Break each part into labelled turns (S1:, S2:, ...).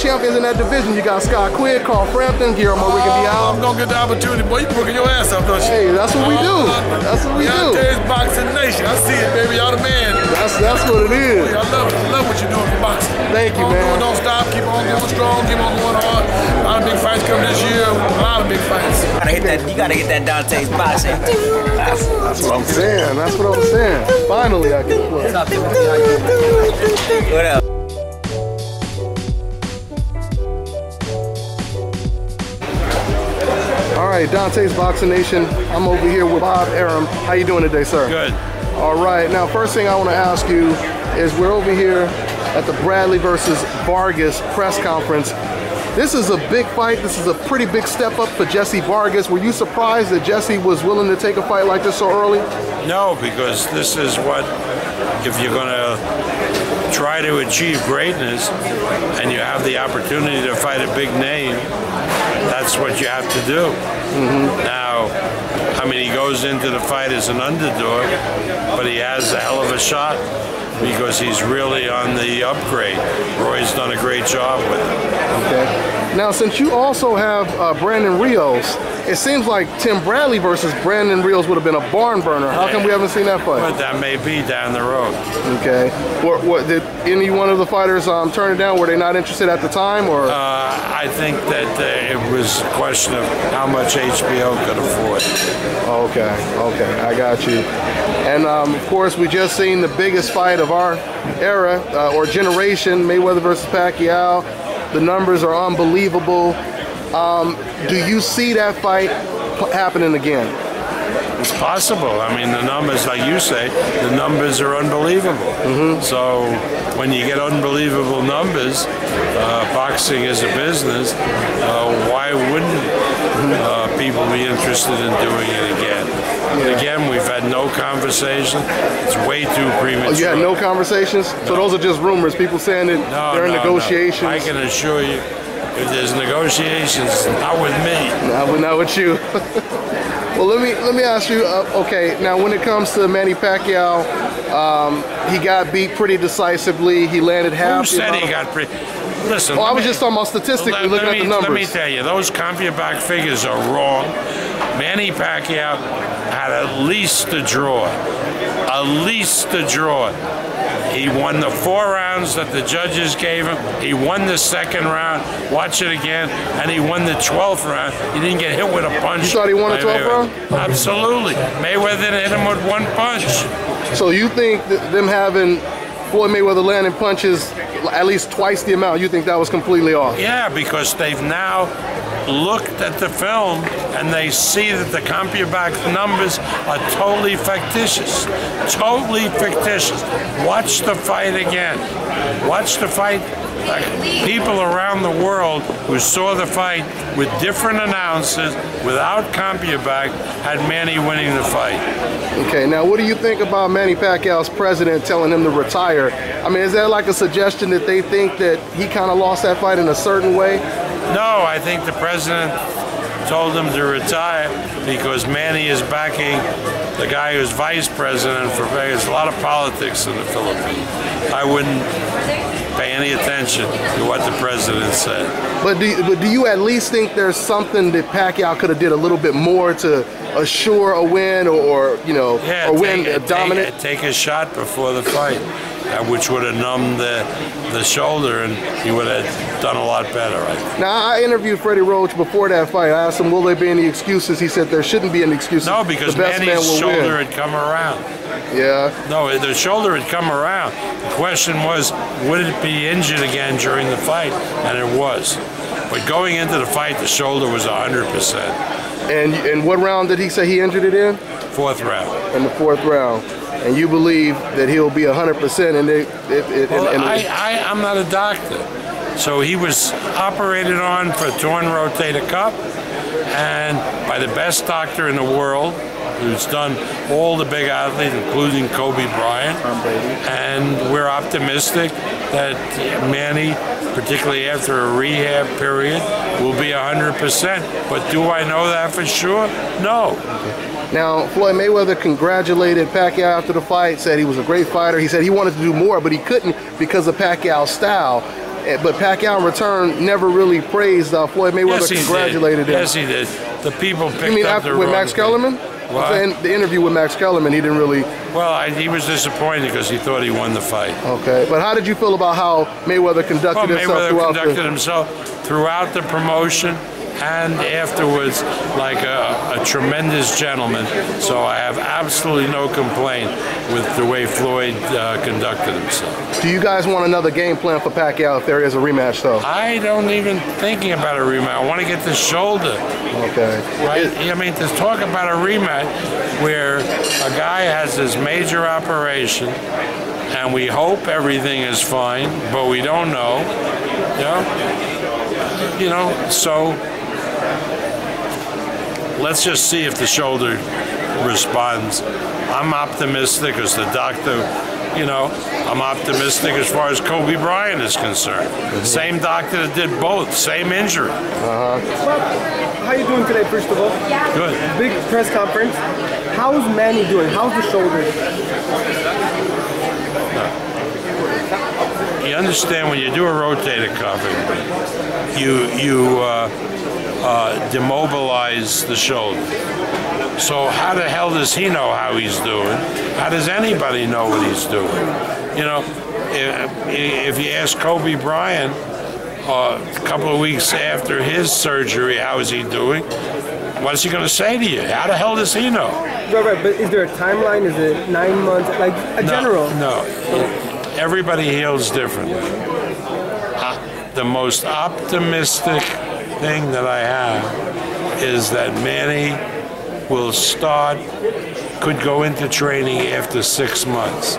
S1: champions in that division. You got Scott Quinn, Carl Frampton, Guillermo Rigondeaux.
S2: I'm gonna get the opportunity, boy. You working your ass off, don't you?
S1: Hey, that's what we do. That's what we do.
S2: Today's Boxing Nation. I see it, baby. Y'all the man.
S1: That's what it is.
S2: I love what you're doing for boxing.
S1: Thank you, man.
S2: Don't stop. Keep on going strong. Keep on going hard. A lot of big fights coming this year. A lot of big fights.
S3: You gotta hit that Dante's boxing.
S1: That's what I'm saying. That's what I'm saying. Finally, I can play.
S3: What up?
S1: All right, Dante's Boxing Nation. I'm over here with Bob Arum. How you doing today, sir?
S2: Good.
S1: All right. Now, first thing I want to ask you is we're over here at the Bradley versus Vargas press conference. This is a big fight. This is a pretty big step up for Jesse Vargas. Were you surprised that Jesse was willing to take a fight like this so early?
S4: No, because this is what, if you're going to try to achieve greatness and you have the opportunity to fight a big name, that's what you have to do. Now, I mean, he goes into the fight as an underdog, but he has a hell of a shot because he's really on the upgrade. Roy's done a great job with him.
S1: Okay. Now, since you also have Brandon Rios, it seems like Tim Bradley versus Brandon Rios would have been a barn burner. How come we haven't seen that fight?
S4: But that may be down the road.
S1: Okay. What did any one of the fighters turn it down? Were they not interested at the time, or?
S4: I think that it was a question of how much HBO could afford.
S1: Okay, I got you. And of course, we just seen the biggest fight of our era or generation, Mayweather versus Pacquiao. The numbers are unbelievable. Do you see that fight happening again?
S4: It's possible. I mean, the numbers, like you say, the numbers are unbelievable. So when you get unbelievable numbers, boxing is a business, why wouldn't people be interested in doing it again? Again, we've had no conversation. It's way too premature.
S1: Oh, you had no conversations? So those are just rumors, people saying that they're in negotiations?
S4: No. I can assure you, if there's negotiations, not with me.
S1: Not with you. Well, let me ask you. Okay, now when it comes to Manny Pacquiao, he got beat pretty decisively. He landed half.
S4: Who said he got pretty? Listen.
S1: Well, I was just talking about statistically, looking at the numbers.
S4: Let me tell you, those CompuBox figures are wrong. Manny Pacquiao had at least a draw. At least a draw. He won the 4 rounds that the judges gave him. He won the 2nd round. Watch it again. And he won the 12th round. He didn't get hit with a punch.
S1: You thought he won the 12th round?
S4: Absolutely. Mayweather didn't hit him with 1 punch.
S1: So you think that them having Floyd Mayweather landing punches at least twice the amount, you think that was completely off?
S4: Yeah, because they've now looked at the film and they see that the CompuBox numbers are totally fictitious. Totally fictitious. Watch the fight again. Watch the fight. Like, people around the world who saw the fight with different announcers without CompuBox had Manny winning the fight.
S1: Okay, now what do you think about Manny Pacquiao's president telling him to retire? I mean, is that like a suggestion that they think that he kind of lost that fight in a certain way?
S4: No, I think the president told him to retire because Manny is backing the guy who's vice president for Vegas. A lot of politics in the Philippines. I wouldn't pay any attention to what the president said.
S1: But do you at least think there's something that Pacquiao could have did a little bit more to assure a win or win dominant?
S4: Take a shot before the fight, which would have numbed the shoulder, and he would have done a lot better, I think.
S1: Now, I interviewed Freddie Roach before that fight. I asked him, will there be any excuses? He said there shouldn't be any excuses.
S4: No, because Manny's shoulder had come around.
S1: Yeah.
S4: No, the shoulder had come around. The question was, would it be injured again during the fight? And it was. But going into the fight, the shoulder was 100%.
S1: And what round did he say he injured it in?
S4: 4th round.
S1: In the 4th round. And you believe that he'll be 100%
S4: I'm not a doctor. So he was operated on for torn rotator cuff, and by the best doctor in the world, who's done all the big athletes, including Kobe Bryant. And we're optimistic that Manny, particularly after a rehab period, will be 100%. But do I know that for sure? No.
S1: Now, Floyd Mayweather congratulated Pacquiao after the fight, said he was a great fighter. He said he wanted to do more, but he couldn't because of Pacquiao's style. But Pacquiao in return never really praised Floyd Mayweather.
S4: Yes, he
S1: congratulated
S4: did.
S1: him.
S4: Yes, he did. The people picked
S1: You mean
S4: up
S1: after
S4: the
S1: with
S4: wrong
S1: Max
S4: thing.
S1: Kellerman?
S4: What?
S1: In the interview with Max Kellerman, he didn't really.
S4: Well, he was disappointed because he thought he won the fight.
S1: Okay, but how did you feel about how Mayweather conducted
S4: himself throughout the promotion and afterwards like a tremendous gentleman. So I have absolutely no complaint with the way Floyd conducted himself.
S1: Do you guys want another game plan for Pacquiao if there is a rematch, though?
S4: I don't even thinking about a rematch. I want to get the shoulder.
S1: Okay.
S4: Right? I mean, to talk about a rematch where a guy has this major operation and we hope everything is fine, but we don't know. You know, so let's just see if the shoulder responds. I'm optimistic as the doctor, you know, I'm optimistic as far as Kobe Bryant is concerned. Same doctor that did both, same injury.
S5: How you doing today, first of all?
S4: Good.
S5: Big press conference. How's Manny doing? How's the shoulder?
S4: You understand when you do a rotator cuff, you demobilize the shoulder. So how the hell does he know how he's doing? How does anybody know what he's doing? You know, if you ask Kobe Bryant a couple of weeks after his surgery, how is he doing? What's he going to say to you? How the hell does he know?
S5: Right, but is there a timeline? Is it 9 months? Like a general?
S4: No. Everybody heals differently. The most optimistic thing that I have is that Manny will could go into training after 6 months.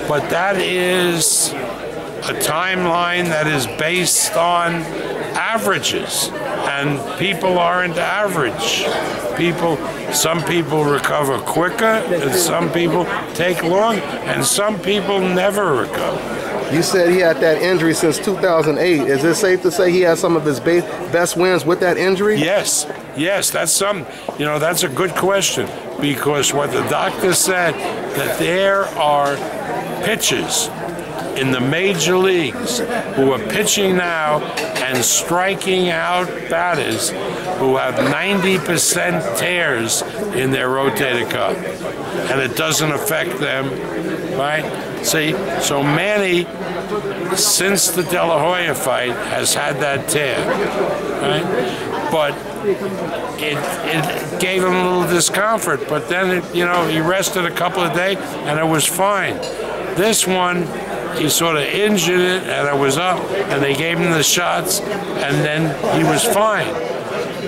S4: But that is a timeline that is based on averages, and people aren't average. Some people recover quicker, and some people take long, and some people never recover.
S1: You said he had that injury since 2008. Is it safe to say he had some of his best wins with that injury?
S4: Yes, that's that's a good question, because what the doctor said, that there are pitchers in the major leagues who are pitching now and striking out batters who have 90% tears in their rotator cuff, and it doesn't affect them, right? See, so Manny, since the De La Hoya fight, has had that tear, right? But it gave him a little discomfort, but then, he rested a couple of days and it was fine. This one, he sort of injured it and it was up, and they gave him the shots, and then he was fine.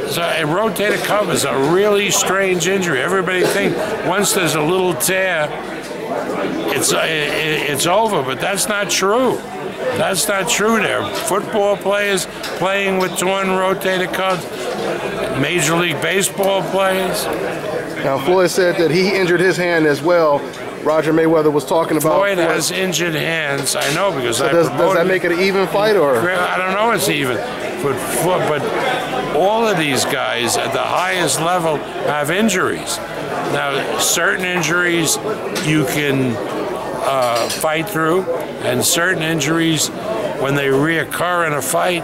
S4: So a rotator cuff is a really strange injury. Everybody thinks once there's a little tear, it's over, but that's not true. That's not true. There are football players playing with torn rotator cuffs, Major League Baseball players.
S1: Now, Floyd said that he injured his hand as well. Roger Mayweather was talking about.
S4: Floyd has injured hands. I know, because
S1: so does that make it an even fight, or?
S4: I don't know. It's even, but all of these guys at the highest level have injuries. Now, certain injuries you can fight through, and certain injuries, when they reoccur in a fight,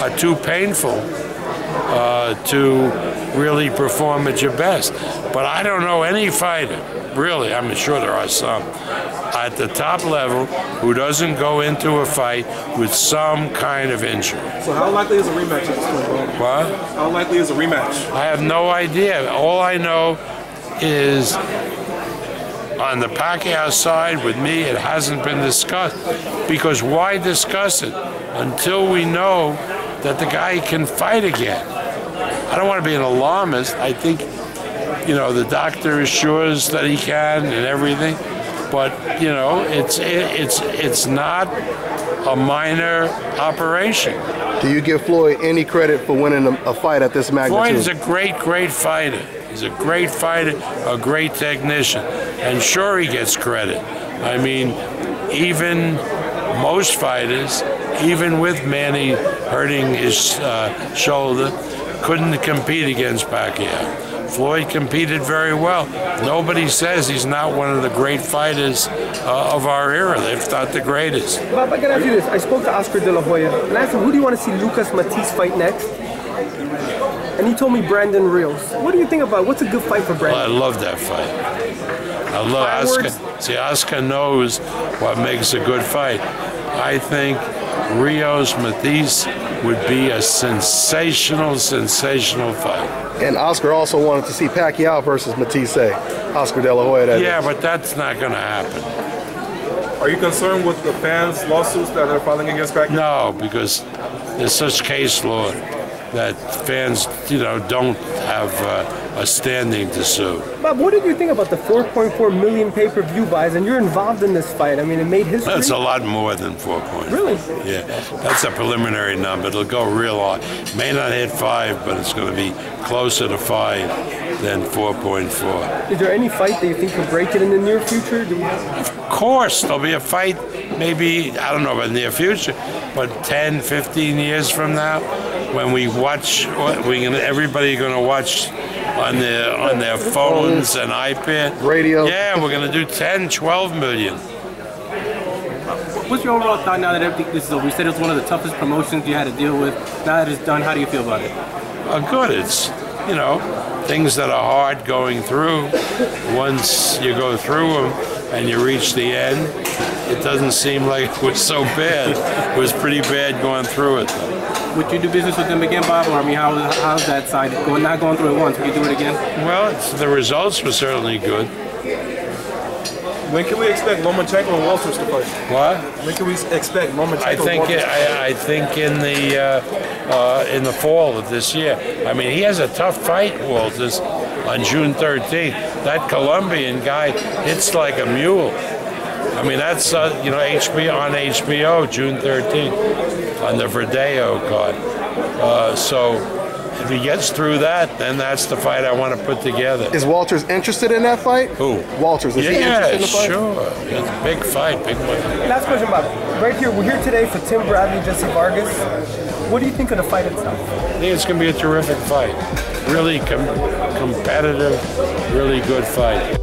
S4: are too painful to really perform at your best. But I don't know any fighter, really, I'm sure there are some, at the top level who doesn't go into a fight with some kind of injury.
S5: So how likely is a rematch at this point, bro?
S4: What?
S5: How likely is a rematch?
S4: I have no idea. All I know is on the Pacquiao side, with me, it hasn't been discussed. Because why discuss it until we know that the guy can fight again? I don't want to be an alarmist. I think, the doctor assures that he can and everything, but it's not a minor operation.
S1: Do you give Floyd any credit for winning a fight at this magnitude?
S4: Floyd is a great fighter. He's a great fighter, a great technician, and sure, he gets credit. I mean, even most fighters, even with Manny hurting his shoulder, couldn't compete against Pacquiao. Floyd competed very well. Nobody says he's not one of the great fighters of our era, if not the greatest.
S5: Bob, I gotta ask you this. I spoke to Oscar De La Hoya and I asked him, who do you want to see Lucas Matisse fight next? And he told me Brandon Rios. What do you think about what's a good fight for Brandon?
S4: Well, I love that fight. I love Oscar. See, Oscar knows what makes a good fight. I think Rios Matisse would be a sensational fight.
S1: And Oscar also wanted to see Pacquiao versus Matisse. Oscar De La Hoya.
S4: Yeah, but that's not going to happen.
S6: Are you concerned with the fans' lawsuits that are filing against Pacquiao?
S4: No, because there's such case law that fans, don't have a standing to sue.
S5: Bob, what did you think about the 4.4 million pay-per-view buys? And you're involved in this fight. I mean, it made history.
S4: That's a lot more than 4 points.
S5: Really?
S4: Yeah, that's a preliminary number. It'll go real high. May not hit 5, but it's going to be closer to 5 than 4.4.
S5: Is there any fight that you think could break it in the near future?
S4: Of course, there'll be a fight, maybe, I don't know about near future, but 10, 15 years from now, when we watch, everybody going to watch on their phones and iPad.
S1: Radio.
S4: Yeah, we're going to do 10, 12 million.
S7: What's your overall thought now that everything this is over? You said it was one of the toughest promotions you had to deal with. Now that it's done, how do you feel about it?
S4: Good. It's, things that are hard going through. Once you go through them and you reach the end, it doesn't seem like it was so bad. It was pretty bad going through it, though.
S7: Would you do business with them again, Bob? Or, I mean, how's that side? Not going through it once, would you do it again?
S4: Well, the results were certainly good.
S6: When can we expect Lomachenko and Walters to fight?
S4: What?
S6: When can we expect Lomachenko
S4: I think in the fall of this year. I mean, he has a tough fight, Walters, on June 13th. That Colombian guy hits like a mule. I mean, that's HBO on HBO June 13th on the Verdeo card. So if he gets through that, then that's the fight I want to put together.
S1: Is Walters interested in that fight?
S4: Who?
S1: Walters. Is he interested in the fight?
S4: Sure. It's a big fight, big one.
S5: Last question, Bob. Right here, we're here today for Tim Bradley, Jesse Vargas. What do you think of the fight itself?
S4: I think it's going to be a terrific fight. Really competitive, really good fight.